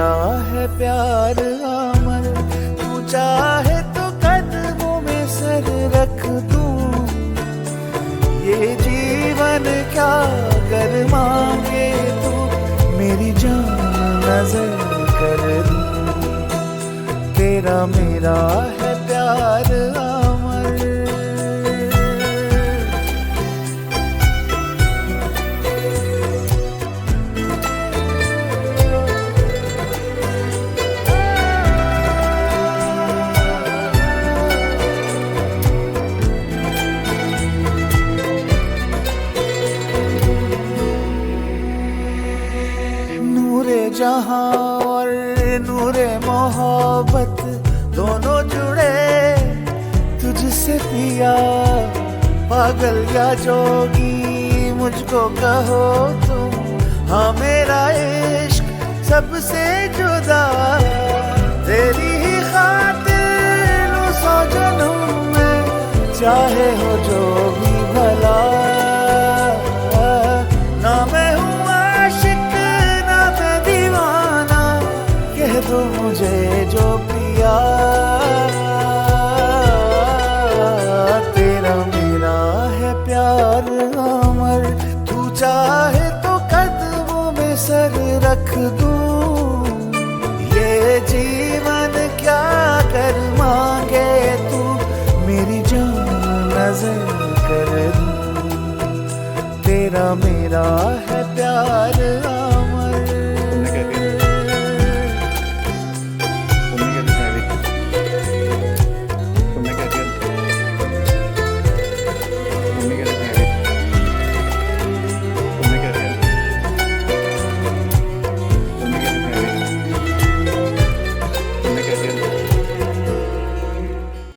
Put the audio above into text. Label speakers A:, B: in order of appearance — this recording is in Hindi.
A: मेरा है प्यार अमर, तू चाहे तो कदमों में सर रख दूं। ये जीवन क्या कर मांगे तू, मेरी जान नजर कर दूं। तेरा मेरा है प्यार अमर। नूरे जहां और नूरे मोहब्बत दोनों जुड़े तुझसे पिया। पागल या जोगी मुझको कहो तुम, हाँ मेरा इश्क सबसे जुदा। तेरी ही खातिर लूं सौ जन्म में, चाहे हो जो भी भला। ना मैं हूँ आशिक ना मैं दीवाना, कह दो मुझे जो पिया। तेरा मेरा है प्यार अमर, तू चाहे तो कदमों में सर रख दूं। ये जीवन क्या कर मांगे तू, मेरी जान नजर कर दूं। तेरा मेरा है प्यार